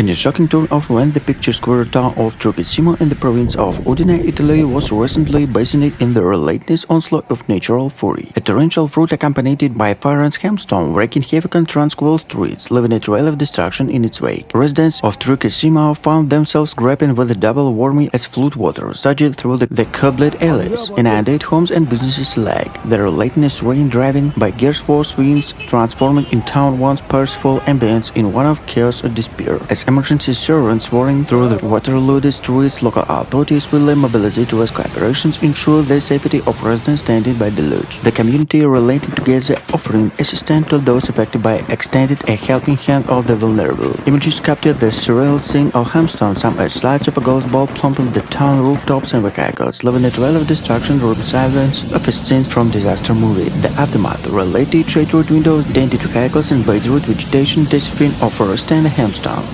In a shocking turn of events, the picturesque town of Trocchesimo in the province of Udine, Italy, was recently basined in the relentless onslaught of natural fury. A torrential flood accompanied by fire and hailstorm, wreaking havoc on tranquil streets, leaving a trail of destruction in its wake. Residents of Trocchesimo found themselves grappling with the double whammy as floodwater surged through the cobbled alleys, inundated homes and businesses alike. The relentless rain, driven by gear-force winds, transforming in town once peaceful ambience in one of chaos and despair. As emergency sirens roaring through the water-loaded streets, local authorities will mobilize to rescue operations ensure the safety of residents stranded by deluge. The community rallied together, offering assistance to those affected by extended a helping hand of the vulnerable. Images captured the surreal scene of hailstorm, some as slides of a golf ball plumping the town rooftops and vehicles, leaving a trail of destruction resemblance of a scene from disaster movie. The aftermath related shattered windows, dented vehicles, and bedrock vegetation, deciphering of forest and a hailstorm.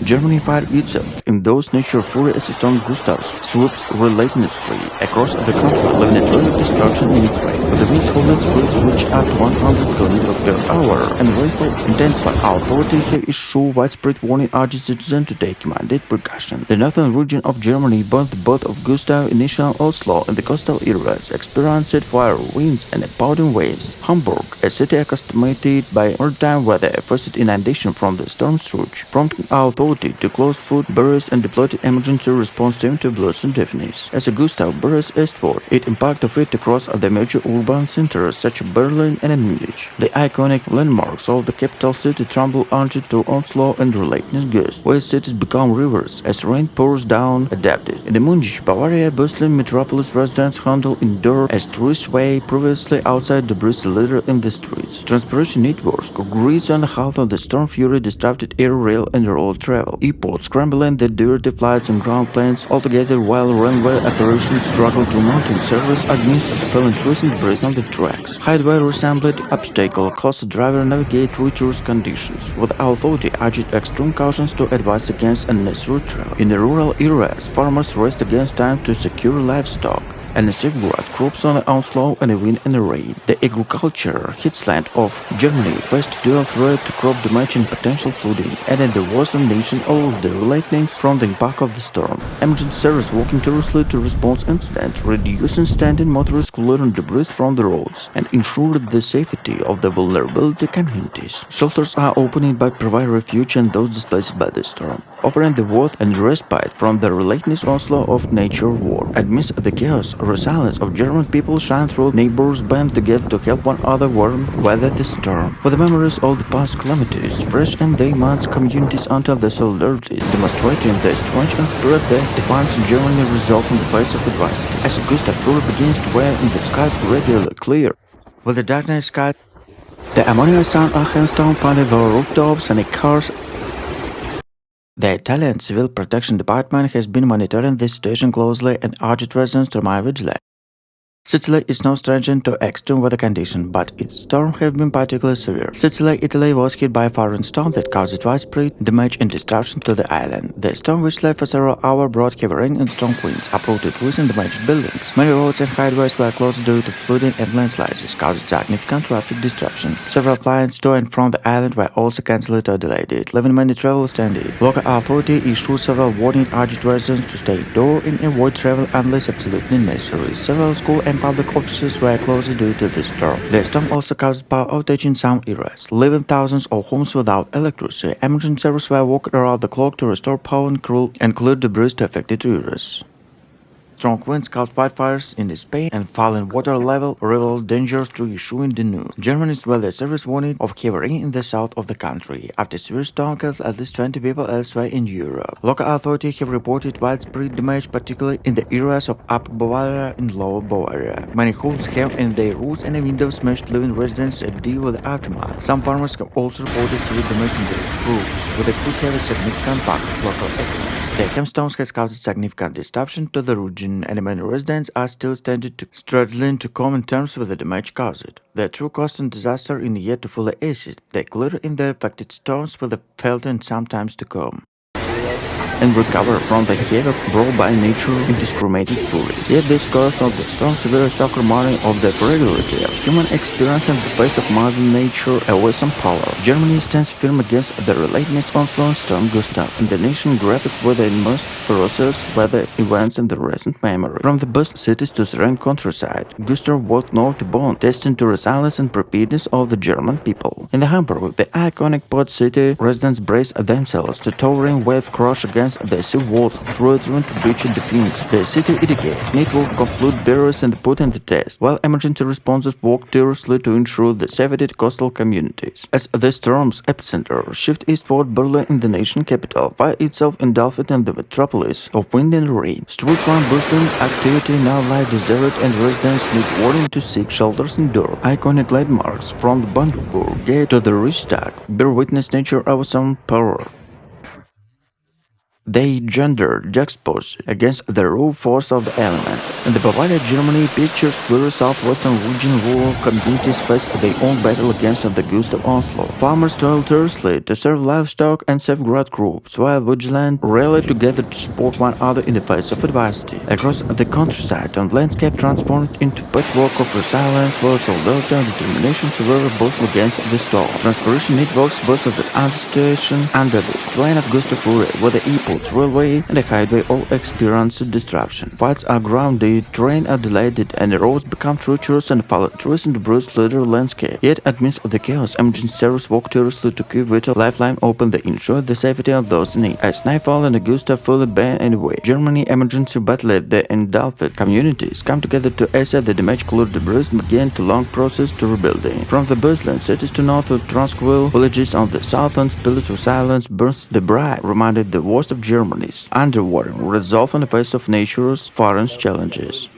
Germany fired itself in those nature fury as storm Gustav swoops relentlessly across the country, leaving a trail of destruction in its wake. But the wind's holding speeds reach up to 100 km per hour, and rainfall intensified. Authorities have issued widespread warning urging citizens to take immediate precaution. The northern region of Germany, both the birth of Gustav initial Oslo and the coastal areas, experienced fire winds and pounding waves. Hamburg, a city accustomed by maritime weather, faced inundation from the storm surge, prompting authorities to close food barriers and deployed emergency response team to blossom deafness. As Gustav bursts eastward, it impacted it across the major urban centers such as Berlin and Munich. The iconic landmarks of the capital city tremble under to onslaught and relentless gusts, where cities become rivers as rain pours down, adapted. In the Munich, Bavaria, bustling metropolis, residents handle indoor as tourists way previously outside the breeze litter in the streets. Transportation networks grease on the half of the storm fury disrupted air, rail, and road travel. Airports scrambling the dirty flights and ground planes altogether, while railway operations struggle to maintain service against the fallen trees and debris on the tracks. Highway resembled obstacle caused the driver navigate treacherous conditions, with authority urged extreme cautions to advise against unnecessary travel. In the rural areas, farmers raced against time to secure livestock and safeguard crops on the onslaught and the wind and the rain. The agriculture hinterland of Germany faced dual threat to crop damage and potential flooding, and in the western nation all of the relentless from the impact of the storm. Emergency service working tirelessly to respond incidents, reducing standing motorists, clearing debris from the roads, and ensured the safety of the vulnerability communities. Shelters are opening by providing refuge and those displaced by the storm, offering the warmth and respite from the relentless onslaught of nature war. Amidst the chaos, resilience of German people shine through. Neighbors band together to help one another weather the storm. With the memories of the past calamities fresh in their minds, communities until the solidarity, demonstrating the strength and spirit that defines Germany resolve in the face of adversity. As Gustav Fury begins to wear in the sky regularly clear, with the darkness sky, the ammonia sound of hailstorm pounded the rooftops and the cars. The Italian Civil Protection Department has been monitoring this situation closely and urged residents to remain vigilant. Sicily is no stranger to extreme weather conditions, but its storms have been particularly severe. Sicily, Italy was hit by a fire storm that caused widespread damage and destruction to the island. The storm, which lasted for several hours, brought heavy rain and strong winds, uprooted trees and damaged buildings. Many roads and highways were closed due to flooding and landslides, causing significant traffic disruption. Several flights to and from the island were also cancelled or delayed, leaving many travelers stranded. Local authorities issued several warnings urging residents to stay indoors and avoid travel unless absolutely necessary. Several schools and public offices were closed due to the storm. The storm also caused power outage in some areas, leaving thousands of homes without electricity. Emergency services were working around the clock to restore power and clear debris to affected areas. Strong winds caused wildfires in Spain, and falling water level revealed dangers to issuing the news. Germany's weather service warning of heavy rain in the south of the country after severe storm killed at least 20 people elsewhere in Europe. Local authorities have reported widespread damage, particularly in the areas of Upper Bavaria and Lower Bavaria. Many homes have had their roofs and windows smashed, leaving residents at deal with the aftermath. Some farmers have also reported severe damage in their roofs, which could have a significant impact on local economy. The hailstorms has caused significant disruption to the region, and many residents are still struggling to come in terms with the damage caused. The true cost and disaster is yet to fully assess. They clear in the affected storms will be felt in some times to come. and recover from the havoc brought by nature indiscriminating fury. Yet this caused not the strong severe harmony of the fragility of human experience and the face of Mother Nature away some power. Germany stands firm against the relentless onslaught storm Gustav, and the nation grapples with the most ferocious weather events in the recent memory. From the bust cities to serene countryside, Gustav walked north to bone, destined to resilience and preparedness of the German people. In the Hamburg, the iconic port city, residents brace themselves to towering wave crash against the sea walls through to breach defense. The city etiquette network of flood barriers and put in the test, while emergency responses work tirelessly to ensure the safety of coastal communities. As the storm's epicenter shift eastward, Berlin in the nation capital finds itself engulfed in the metropolis of wind and rain. Streets one boosting activity now lie deserted and residents need warning to seek shelters indoors. Iconic landmarks from the Brandenburg Gate to the Reichstag bear witness nature of some power. They gender juxtaposed against the raw force of the elements. In the Bavaria, Germany pictures where southwestern region rural communities face their own battle against the Gustav onslaught. Farmers toil tirelessly to serve livestock and safeguard crops, while vigilant rally together to support one another in the face of adversity. Across the countryside and landscape transformed into patchwork of resilience, where solidarity and determination were both against the storm. Transportation networks boasted the anticipation under the strain of Gustav fury, where the railway and the highway all experienced disruption. Flights are grounded, trains are delayed, and the roads become treacherous and follow trees and bruised leather landscape. Yet, amidst the chaos, emergency service work tirelessly to keep vital lifeline open. They ensure the safety of those in need. As nightfall and the Gustav fully banned anyway, Germany emergency battled the engulfed communities come together to assess the damage, clear debris, and begin the long process to rebuilding. From the bustling cities to north of tranquil villages on the southern spiritual silence burst the bright, reminded the worst of Germany's underwater resolve in the face of nature's foreign challenges.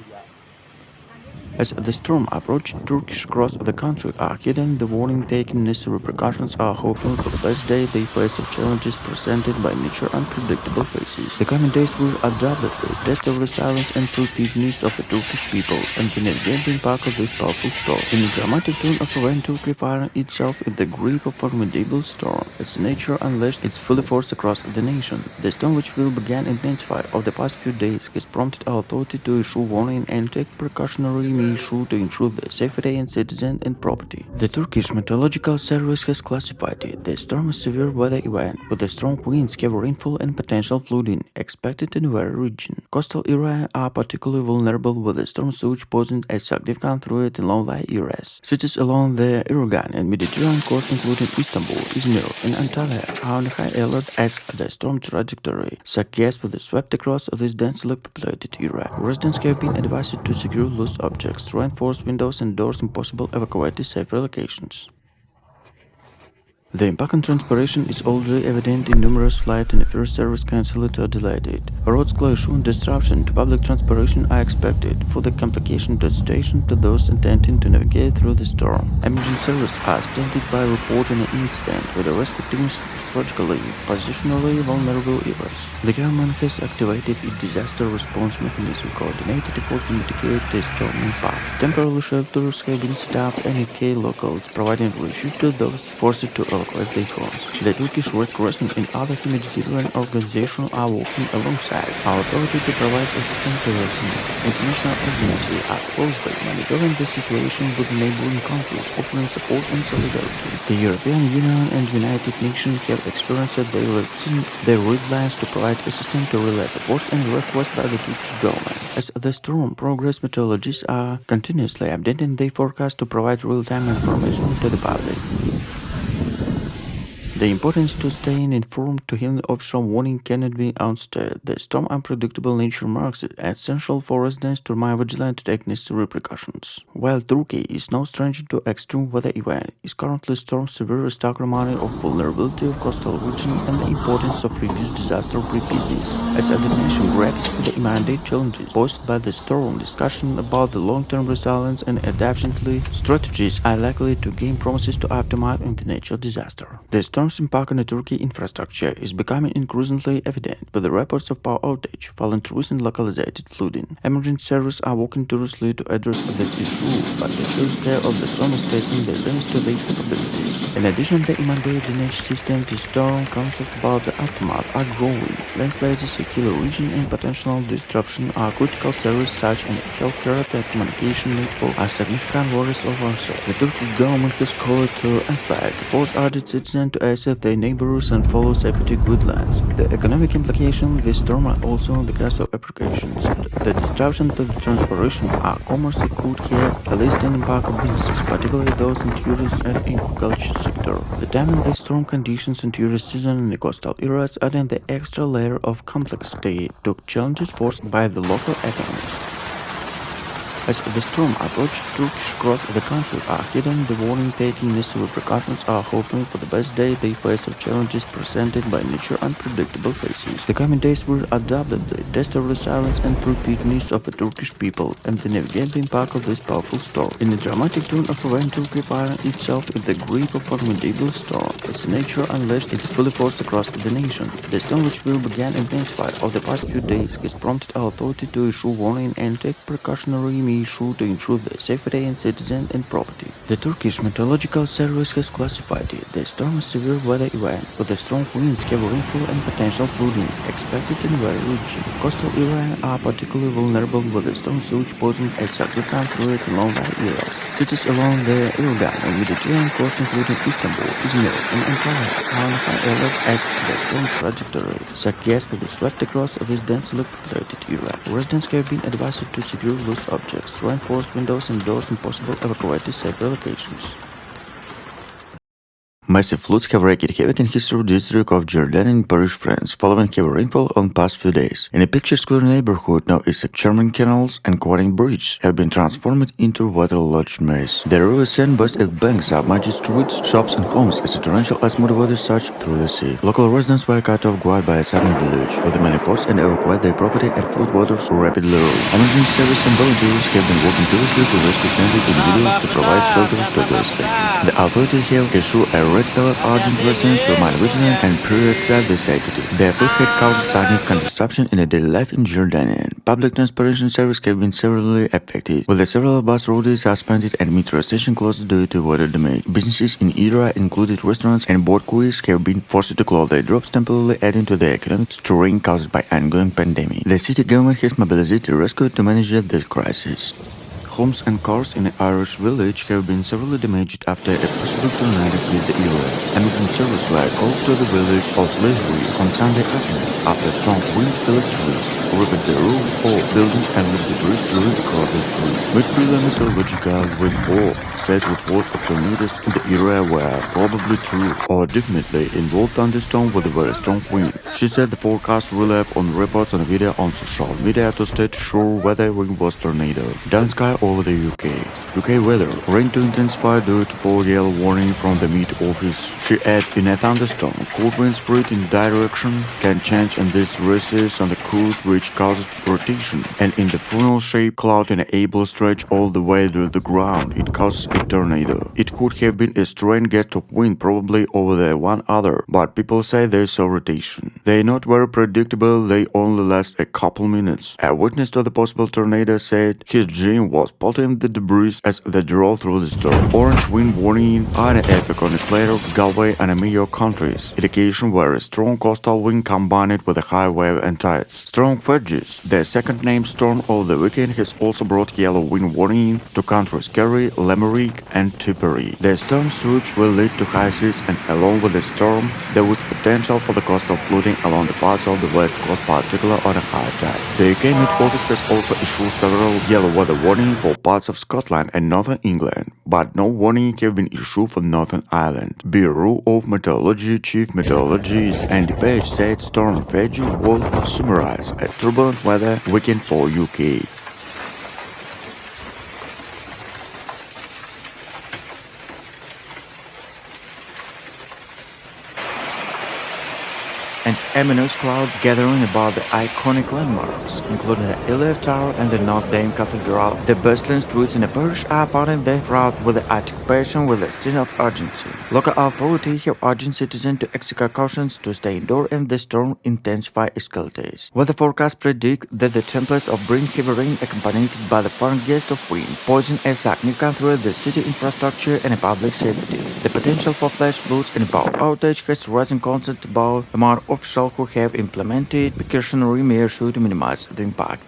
As the storm approached, Turkish across the country are heeding the warning, taking necessary precautions, are hoping for the best day they face of challenges presented by nature unpredictable faces. The coming days will undoubtedly test the resilience and preparedness of the Turkish people and the navigating impact of this powerful storm. In the dramatic tone of when Turkey finding itself in the grip of a formidable storm, as nature unleashed its full force across the nation. The storm, which will begin intensify over the past few days, has prompted our authority to issue warning and take precautionary measures to ensure the safety of citizens and property. The Turkish Meteorological Service has classified it. The storm is a severe weather event, with the strong winds, heavy rainfall, and potential flooding expected in the region. Coastal areas are particularly vulnerable, with the storm surge posing a significant threat in low-lying areas. Cities along the Irigan and Mediterranean coast, including Istanbul, Izmir, and Antalya, are on high alert as the storm trajectory suggests with the swept across this densely populated area. Residents have been advised to secure loose objects, reinforce windows and doors, and possible evacuate to safer locations. The impact on transportation is already evident in numerous flights and ferry service cancelled or delayed. Roads closure and disruption to public transportation are expected, for the complication to the station to those intending to navigate through the storm. Emergency services are stunted by reporting an incident with the rescue teams strategically, positionally vulnerable areas. The government has activated its disaster response mechanism, coordinated efforts to mitigate the storm impact. Temporary shelters have been set up and UK locals providing refuge to those forced to evacuate their homes. The Turkish Red Crescent and other humanitarian organizations are working alongside our authority to provide assistance to residents. International agencies are closely monitoring the situation with neighboring countries, offering support and solidarity. The European Union and United Nations have experienced their red lines to provide assistance to relief efforts and requests by the Turkish government. As the storm progresses, meteorologists are continuously updating their forecast to provide real-time information to the public. The importance to staying informed to him the offshore warning cannot be outstated. The storm's unpredictable nature makes it essential for residents to remain vigilant to take necessary precautions. While Turkey is no stranger to extreme weather events, it currently storms severe stark reminder of vulnerability of coastal region and the importance of reduced disaster preparedness. As the nation grapples with the immediate challenges posed by the storm, discussion about the long-term resilience and adaptation strategies are likely to gain promises to aftermath in the natural disaster. The storm storm's impact on the Turkey infrastructure is becoming increasingly evident, with the reports of power outage following recent localized flooding. Emergency services are working tirelessly to address this issue, but the sheer scale of the storm is testing the limits to their capabilities. In addition, the immediate drainage system, the storm concerns about the aftermath are growing. Landslides, a killer region, and potential disruption are critical services such as healthcare and communication network are significant worries of also. The Turkish government has called to emphasize the force urged citizens to assess their neighbors and follow safety guidelines. The economic implications of this storm are also the case of applications. The disruption to the transportation of commerce could have a lasting impact on businesses, particularly those in tourist and agriculture sector. The timing of the storm conditions in tourist season in the coastal areas adding the extra layer of complexity to challenges forced by the local economies. As the storm approached, Turkish across the country are heeding the warning, taking necessary precautions, are hoping for the best day they face of challenges presented by nature unpredictable phases. The coming days will undoubtedly test the resilience and preparedness of the Turkish people and to navigate the impact of this powerful storm. In a dramatic turn of events, Turkey finding itself in the grip of a formidable storm as nature unleashed its full force across the nation. The storm, which will begin intensified over the past few days, has prompted our authorities to issue warning and take precautionary measures to ensure the safety of citizens and property. The Turkish Meteorological Service has classified the storm as severe weather event, with the strong winds, heavy rainfall, and potential flooding expected in the region. Coastal areas are particularly vulnerable, with the storm surge posing a significant threat to low-lying areas. Cities along the Aegean and Mediterranean coast, including Istanbul, Izmir, and Antalya, are on high alert as the storm trajectory suggests with the swept across this densely populated area. Residents have been advised to secure loose objects, reinforce windows and doors, and possible evacuate to safer locations. Massive floods have wreaked havoc in historic district of Jordan in Paris, France, following heavy rainfall on past few days. In a picturesque neighborhood now is a German canals and quarrying bridge have been transformed into waterlogged maze. The river Seine burst its banks, submerged streets, shops, and homes as a torrential ice mud water surged through the sea. Local residents were cut off guard by a sudden deluge, with many forced and evacuate their property and flood waters rapidly rose. Emergency service and volunteers have been working tirelessly to rescue stranded individuals to provide shelters to those affected. The authorities have issued a red alert urging residents to remain vigilant and prioritize their safety. The flood had caused significant disruption in the daily life in Jordan. Public transportation service have been severely affected, with the several bus routes suspended and metro stations closed due to water damage. Businesses in area, including restaurants and boat quays, have been forced to close their doors, temporarily adding to the economic strain caused by ongoing pandemic. The city government has mobilized the rescue to manage this crisis. Homes and cars in an Irish village have been severely damaged after a possible tornado hit the area. Emergency services were called to the village of Leslie on Sunday afternoon after strong winds filled trees, ripped the roofs of buildings and with debris strewn across the street. Meteorological report said reports of tornadoes in the area were probably true or definitely involved thunderstorm with a very strong wind. She said the forecast relied on reports and video on social media to state sure whether wind was tornado. Down sky over the UK weather. Rain to intensify due to 4 yellow warning from the Met Office. She added, in a thunderstorm, cold wind spread in direction can change in these races on the cold which causes rotation, and in the funnel shaped cloud in an able stretch all the way to the ground, it causes a tornado. It could have been a strange gust of wind probably over the one other, but people say they saw rotation. They are not very predictable, they only last a couple minutes. A witness to the possible tornado said his dream was spotting the debris as they drove through the storm. Orange wind warning are an effect on the Clare, Galway and Mayo counties. Indication were a strong coastal wind combined with a high wave and tides. Strong Fergus, the second named storm of the weekend, has also brought yellow wind warning to countries Kerry, Limerick and Tipperary. The storm surge will lead to high seas, and along with the storm, there was potential for the coastal flooding along the parts of the west coast, particularly on a high tide. The UK Met Office has also issued several yellow weather warnings for parts of Scotland and Northern England, but no warning have been issued for Northern Ireland. Bureau of Meteorology Chief Meteorologist Andy Page said Storm Fergus will summarize a turbulent weather weekend for UK. and ominous clouds gathering above the iconic landmarks, including the Elef Tower and the Notre Dame Cathedral. The bustling streets in the Paris are parting their route with the occupation with a sense of urgency. Local authorities have urged citizens to execute cautions to stay indoors and the storm intensify escalates. Weather forecasts predict that the temperatures of bring heavy rain accompanied by the foreign gust of wind posing a significant threat to the city infrastructure and public safety. The potential for flash floods and power outage has risen concerns about the amount of officials who have implemented precautionary measures to minimize the impact.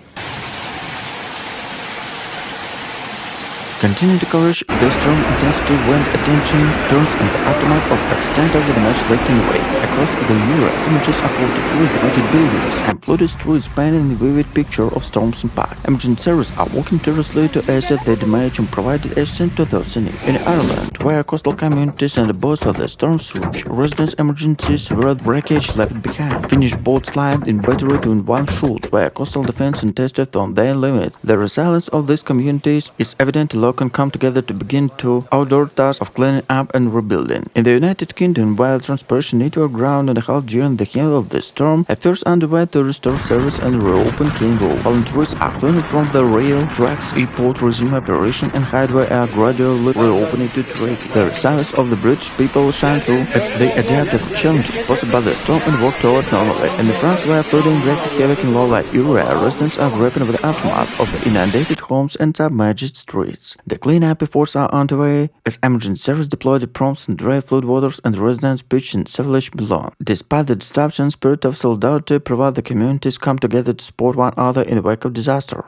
Continuing to coverage, the storm intensity wind attention turns in the aftermath of accidental damage left in the wake. Across the Europe, images uploaded towards damaged buildings and flooded streets painting a vivid picture of storm's impact. Emergency services are working tirelessly to assess the damage and provide assistance to those in need. In Ireland, where coastal communities and the boats of the storm's surge, residents' emergencies were wreckage left behind. Finnish boats lived in battery in one shoot, where coastal defense tested on their limit. The resilience of these communities is evident. Can come together to begin to outdoor tasks of cleaning up and rebuilding. In the United Kingdom, while transportation network ground and held during the heat of the storm, efforts underway to restore service and reopen King Road. Volunteers are cleaning from the rail tracks, airport resume operation, and highway are gradually reopening to trade. The resilience of the British people shine through as they adapt to the challenges posed by the storm and work toward normality. In France, where flooding wreaked havoc in low-lying area, residents are grappling with the aftermath of the inundated homes and submerged streets. The cleanup efforts are underway as emergency service deployed prompts and dry floodwaters and residents pitched in village below. Despite the disruption, spirit of solidarity provides the communities come together to support one another in the wake of disaster.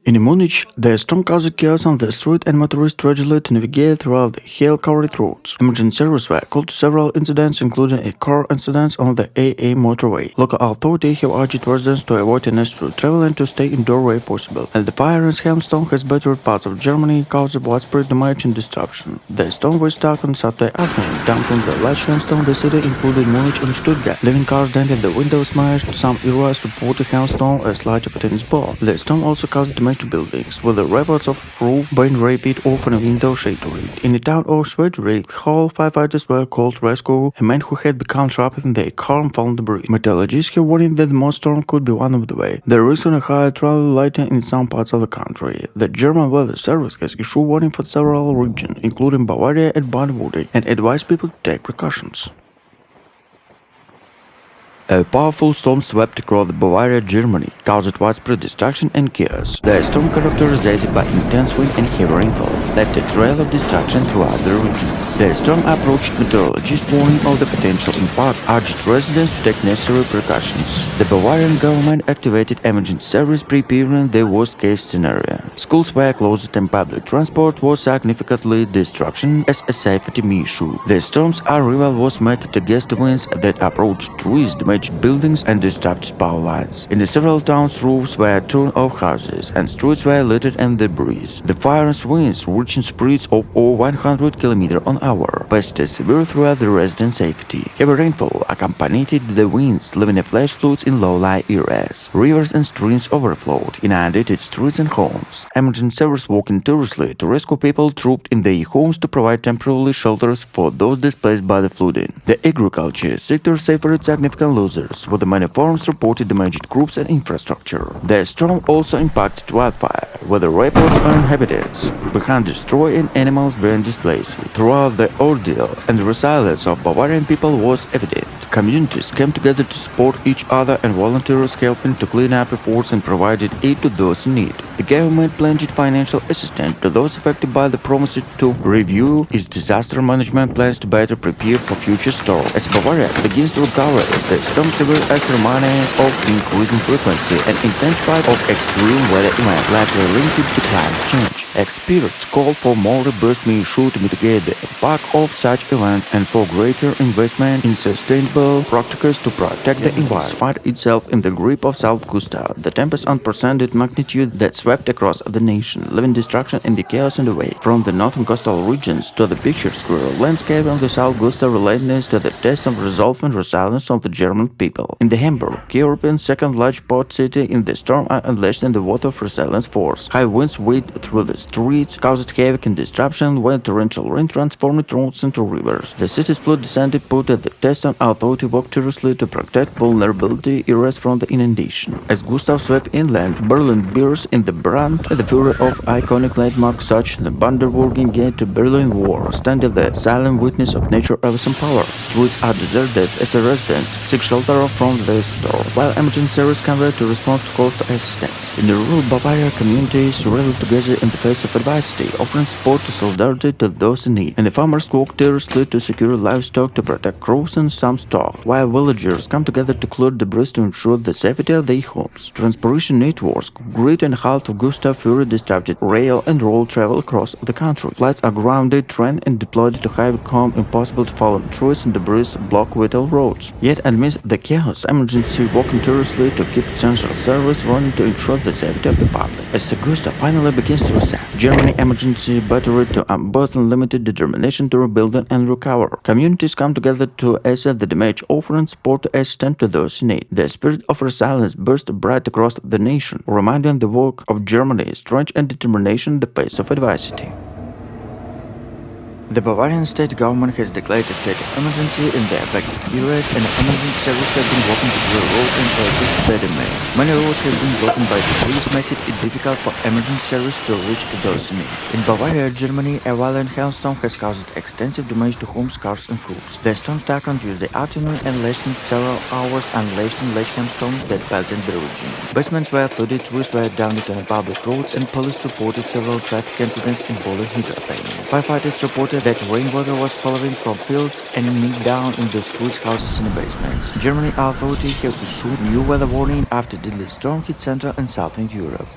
In Munich, the storm caused chaos on the street and motorists struggled to navigate throughout the hail-covered roads. Emergency services were called to several incidents, including a car incident on the AA motorway. Local authorities have urged residents to avoid unnecessary travel and to stay indoors where possible. And the fire in Helmstone has battered parts of Germany, causing widespread damage and disruption. The storm was stuck on Saturday afternoon, dumping the large Helmstone. The city included Munich and Stuttgart. Living cars dented the windows smashed. Some areas reported Helmstone as large of a tennis ball. The storm also caused damage to buildings, with the reports of roof being ripped off and a window shattered. In the town of Swedrich Hall, firefighters were called to rescue a man who had become trapped in their car and fallen debris. Meteorologists have warned that the monster could be one of the way. There is a high travel lighting in some parts of the country. The German Weather Service has issued warning for several regions, including Bavaria and Baden-Württemberg, and advised people to take precautions. A powerful storm swept across Bavaria, Germany, caused widespread destruction and chaos. The storm, characterized by intense wind and heavy rainfall, left a trail of destruction throughout the region. The storm approached meteorologists, warning of the potential impact, urged residents to take necessary precautions. The Bavarian government activated emergency service, preparing the worst-case scenario. Schools were closed and public transport was significantly disrupted as a safety measure. The storm's arrival was met against winds that approached trees, buildings, and disrupted power lines. In the several towns, roofs were torn off houses, and streets were littered and debris. The fierce winds, reaching speeds of over 100 km/h, passed severe throughout the residents' safety. Heavy rainfall accompanied the winds, leaving flash floods in low-lying areas. Rivers and streams overflowed, inundated streets and homes. Emergency services working tirelessly to rescue people trapped in their homes to provide temporary shelters for those displaced by the flooding. The agriculture sector suffered significant losers, with many farms reported damaged crops and infrastructure. The storm also impacted wildfire, with the reports on inhabitants behind destroying animals being displaced. Throughout the ordeal, and the resilience of Bavarian people was evident. Communities came together to support each other, and volunteers helping to clean up efforts and provided aid to those in need. The government pledged financial assistance to those affected by the promise to review its disaster management plans to better prepare for future storms. As Bavaria begins to recover, the storm severe as a reminder of increasing frequency and intensity of extreme weather events likely linked to climate change. Experts call for more robust measures to mitigate the impact of such events and for greater investment in sustainable local practices to protect the environment. Find itself in the grip of South Gustav, the tempest unprecedented magnitude that swept across the nation, leaving destruction and the chaos in the wake. From the northern coastal regions to the picturesque landscape of the South Gustav relentless to the test of resolve and resilience of the German people. In the Hamburg, Europe's second large port city, in the storm unleashed in the water of resilience force. High winds whipped through the streets, caused havoc and disruption when torrential rain transformed roads into rivers. The city's flood descended put at the test on authority worked tirelessly to protect vulnerability areas from the inundation. As Gustav swept inland, Berlin bears in the brunt the fury of iconic landmarks such as the Brandenburg Gate to Berlin Wall, standing the silent witness of nature's awesome power. Streets are deserted as the residents seek shelter from the storm, while emergency service conveyed to respond to calls to assistance. In the rural Bavaria, communities rallied together in the face of adversity, offering support to solidarity to those in need, and the farmers worked tirelessly to secure livestock to protect crops and some stock, while villagers come together to clear debris to ensure the safety of their homes. Transportation networks, great and halt of Gustav Fury disrupted rail and road travel across the country. Flights are grounded, trained, and deployed to have become impossible to follow trees and debris block vital roads. Yet amidst the chaos, emergency working tirelessly to keep essential service running to ensure the safety of the public. As the Gustav finally begins to reset, Germany emergency battery to unburden limited determination to rebuild and recover. Communities come together to assess the damage, offering support to assistance to those in need. The spirit of resilience burst bright across the nation, reminding the work of Germany's strength and determination in the face of adversity. The Bavarian state government has declared a state of emergency in the affected areas, and emergency services have been working to clear roads and places that in May. Many roads have been blocked by debris, making it difficult for emergency service to reach those in need. In Bavaria, Germany, a violent hailstorm has caused extensive damage to homes, cars, and crops. The storm struck on Tuesday afternoon and lasted several hours, unleashing large storms that pelted the region. Basements were flooded, trees were downed on public roads, and police reported several traffic incidents involving hydroplane. Firefighters reported that rainwater was following from fields and knee down in the streets, houses, and basements. Germany authorities have issued new weather warning after deadly storm hit Central and Southern Europe.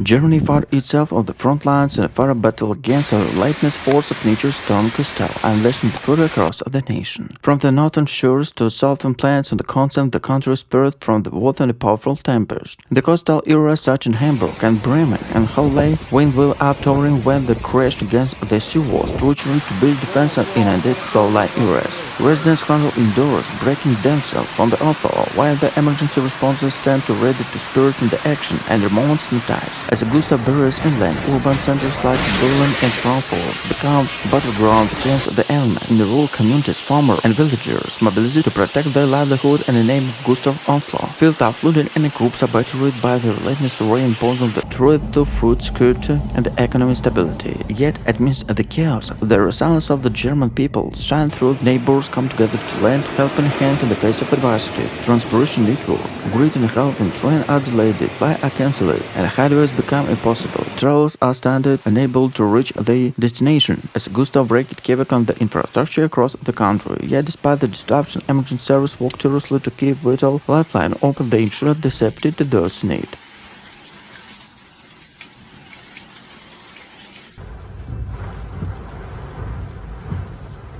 Germany found itself on the front lines in a fire battle against the relentless force of nature's storm Gustav, unleashing further across the nation. From the northern shores to southern plains on the continent, the country is spared from the water and a powerful tempest. The coastal areas such as Hamburg and Bremen and Halle, wind blew up towering when they crashed against the seawalls, torturing to build defense on inundated coastline areas. Residents huddled indoors, breaking themselves from the outlaw, while the emergency responses stand to ready to spirit into action and their moments sanitize. As Gustav buries inland, urban centers like Berlin and Frankfurt become battleground against the element. In the rural communities, farmers and villagers mobilized to protect their livelihood in the name of Gustav onslaught. Fields are flooded and groups are battered by the relentless rain, posing the threat to food security and economic stability. Yet, amidst the chaos, the resilience of the German people shine through. Neighbors come together to lend helping hand in the face of adversity. Transportation network, grid and health and train are delayed, flights are cancelled, and highways become impossible. Travelers are stranded, unable to reach their destination, as Gustav wreaked havoc on the infrastructure across the country. Yet, despite the disruption, emergency service worked tirelessly to keep vital lifeline open. They ensured the safety to those in need.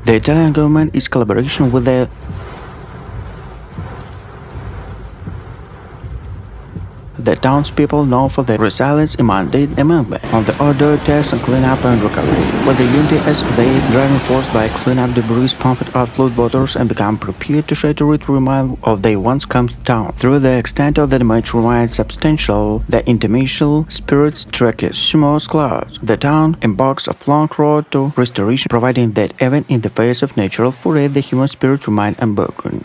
The Italian government is collaboration with the townspeople known for their resilience in mandate amendment on the order, test, and cleanup and recovery, with the unity as the driving force by clean up debris, pumped out flood waters, and become prepared to shelter it to remind of they once come to town. Through the extent of the damage remains substantial, the intermission spirits track a smooth cloud. The town embarks a long road to restoration, providing that even in the face of natural fury, the human spirit remains unbroken.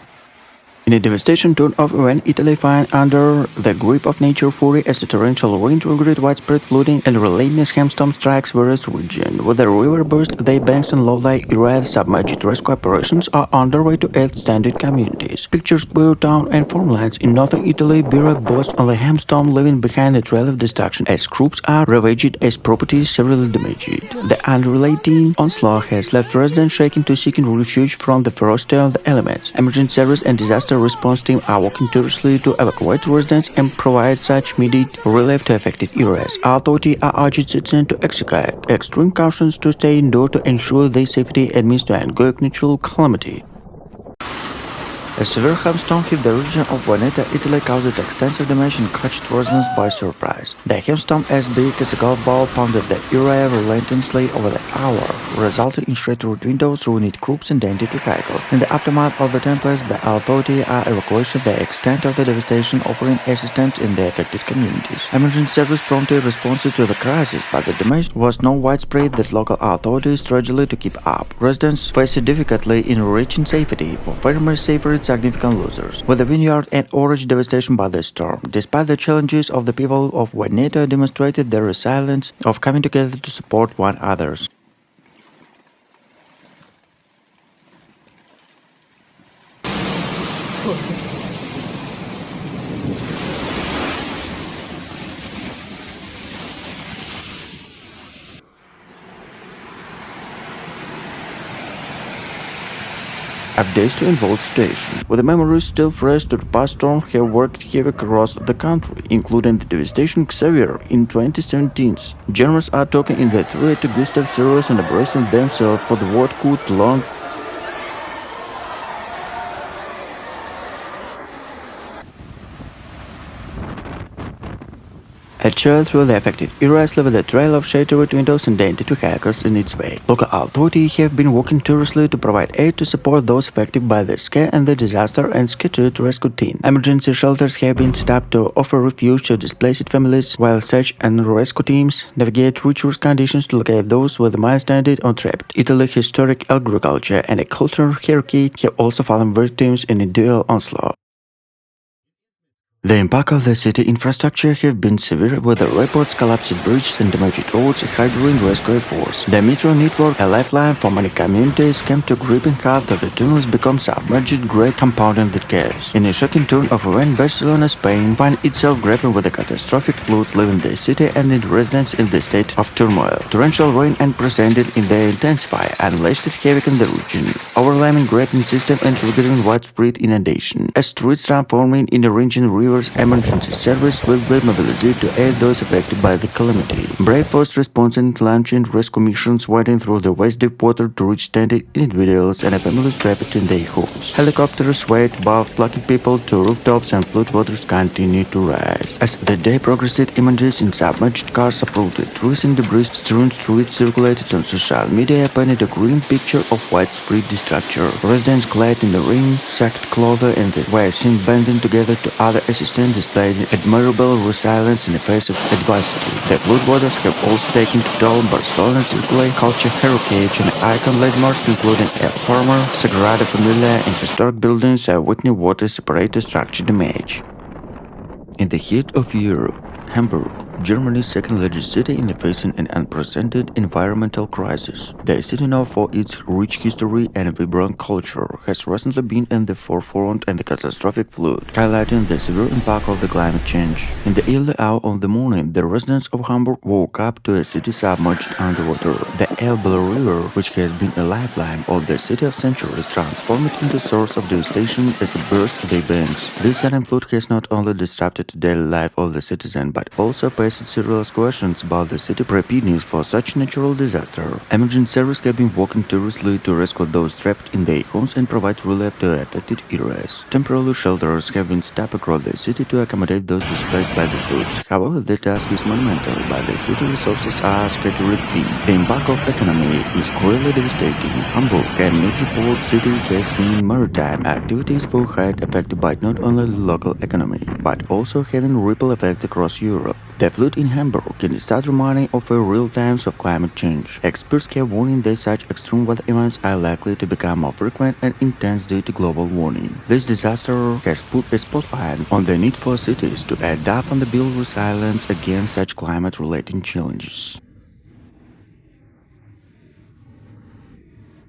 In a devastation turn of event, Italy finds under the grip of nature fury as the torrential rain triggered widespread flooding and relentless hailstorm strikes various regions. With the river burst, the banks and low-lying areas submerged, rescue operations are underway to aid stranded communities. Pictures Borough town and farmlands in northern Italy bear boast on the hailstorm, leaving behind a trail of destruction as crops are ravaged as properties severely damaged. The unrelenting onslaught has left residents shaken to seeking refuge from the ferocity of the elements. Emergency service and disaster response team are working tirelessly to evacuate residents and provide such immediate relief to affected areas. Authorities are urging citizens to exercise extreme cautions to stay indoors to ensure their safety amidst an ongoing natural calamity. A severe hailstorm hit the region of Veneto, Italy, caused extensive damage and caught residents by surprise. The hailstorm, as big as a golf ball, pounded the area relentlessly over the hour, resulting in shattered windows, ruined crops, and dented vehicles. In the aftermath of the tempest, the authorities are evacuating the extent of the devastation, offering assistance in the affected communities. Emergency service promptly responded to the crisis, but the damage was so widespread that local authorities struggled to keep up. Residents faced difficulty in reaching safety. For farmers suffered significant losses, with the vineyard and orange devastation by the storm. Despite the challenges of the people of Veneto demonstrated their resilience of coming together to support one another. Updates to involved station. With the memories still fresh, the past storm have worked havoc across the country, including the devastation Xavier in 2017. Generals are talking in the threat to Gustav Zeros and bracing themselves for the what could long A child through the affected areas left a trail of shattered windows and dented vehicles in its wake. Local authorities have been working tirelessly to provide aid to support those affected by the scare and the disaster and scattered rescue team. Emergency shelters have been stopped to offer refuge to displaced families, while search and rescue teams navigate treacherous conditions to locate those with miles stranded or trapped. Italy's historic agriculture and a cultural hierarchy have also fallen victims in a dual onslaught. The impact of the city infrastructure have been severe, with the reports collapsed bridges and damaged roads, hindering rescue efforts. The metro network, a lifeline for many communities, came to gripping half of the tunnels become submerged, great compounding the chaos. In a shocking turn of events, Barcelona, Spain, found itself grappling with a catastrophic flood, leaving the city and its residents in the state of turmoil. Torrential rain unprecedented in the intensify unleashed havoc in the region, overwhelming grading system and triggering widespread inundation. As streets transforming in the region, rivers emergency service will be mobilized to aid those affected by the calamity. Brave first response and launching rescue missions wading through the west deep water to reach stranded individuals and families trapped in their homes. Helicopters wait above, plucking people to rooftops, and floodwaters continue to rise. As the day progressed, images in submerged cars uprooted, trees and debris strewn streets circulated on social media, painted a grim picture of widespread destruction. Residents clad in the rain, sacked clothes, and were seen banding together to other assistance, displaying admirable resilience in the face of adversity. The floodwaters have also taken to toll Barcelona's culture heritage and icon landmarks, including El Farmer, Sagrada Familia, and historic buildings are witnessing water separated structure damage. In the heat of Europe, Hamburg, Germany's second-largest city in the facing an unprecedented environmental crisis. The city, known for its rich history and vibrant culture, has recently been in the forefront in the catastrophic flood, highlighting the severe impact of the climate change. In the early hour of the morning, the residents of Hamburg woke up to a city submerged underwater. The Elbe River, which has been a lifeline of the city of centuries, transformed into a source of devastation as it burst their banks. This sudden flood has not only disrupted the daily life of the citizen, but also raised serious questions about the city preparedness for such natural disaster. Emergency services have been working tirelessly to rescue those trapped in their homes and provide relief to affected areas. Temporary shelters have been stopped across the city to accommodate those displaced by the floods. However, the task is monumental, but the city resources are scattered thin. The impact of economy is clearly devastating. Hamburg, a major port city, has seen maritime activities for height affected by not only the local economy, but also having ripple effect across Europe. The flood in Hamburg can start reminding of a real times of climate change. Experts have warned that such extreme weather events are likely to become more frequent and intense due to global warming. This disaster has put a spotlight on the need for cities to adapt and build resilience against such climate-related challenges.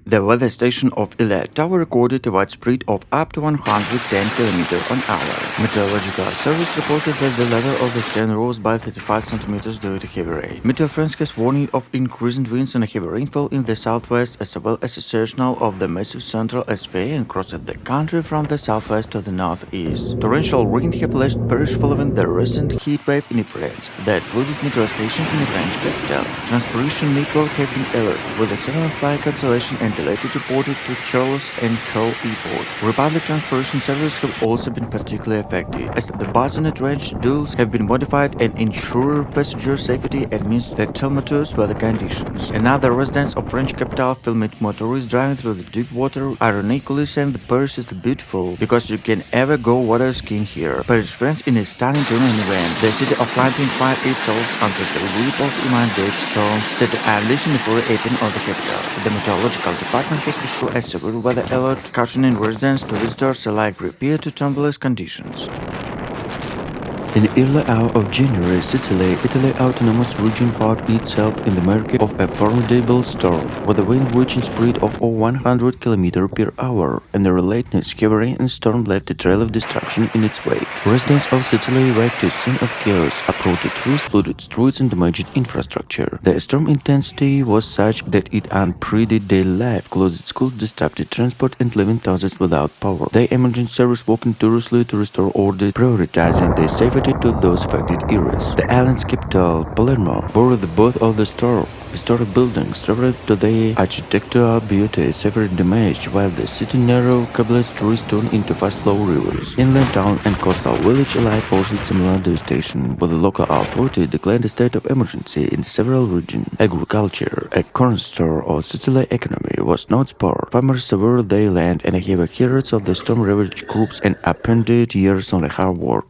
The weather station of Eilat Tower recorded a widespread of up to 110 km/h. Meteorological Service reported that the level of the sea rose by 35 cm due to heavy rain. Meteo France has warned of increasing winds and heavy rainfall in the southwest, as well as a signal of the massive central sphere and crossed the country from the southwest to the northeast. Torrential rain have left Paris following the recent heat wave in France that flooded metro station in the French capital. Transportation network have been alerted, with a sudden flight cancellation and delayed reported to Charles and Carroll Airport. Republic transportation services have also been particularly affected, as the bus and train schedules have been modified and ensure passenger safety amidst the tumultuous weather conditions. Another resident of French capital filmed motorists driving through the deep water, ironically saying the Paris is beautiful because you can ever go water skiing here. Paris France in a stunning tournament event. The city of London fired itself under the whip of immense storm set to unleash the fury upon on the capital. The meteorological department has issued a severe weather alert, cautioning residents to visitors alike prepare to tumultuous conditions. In the early hour of January, Sicily, Italy autonomous region found itself in the market of a formidable storm, with a wind reaching speed of over 100 km per hour, and the relentless heavy rain and storm left a trail of destruction in its wake. Residents of Sicily arrived to a scene of chaos, uprooted trees, flooded streets, and damaged infrastructure. The storm intensity was such that it unpredicted daily life, closed schools, disrupted transport, and leaving thousands without power. The emergency service working tirelessly to restore order, prioritizing the safety to those affected areas. The island's capital, Palermo, bore the both of the storm. Historic buildings reverted to their architectural beauty severely damaged, while the city narrow cobbled streets turned into fast-flowing rivers. Inland town and coastal village alike posted similar devastation, with the local authority declared a state of emergency in several regions. Agriculture, a cornerstone of Sicily's economy, was not spared. Farmers severed their land and heavy herders of the storm-ravaged groups and appended years of hard work.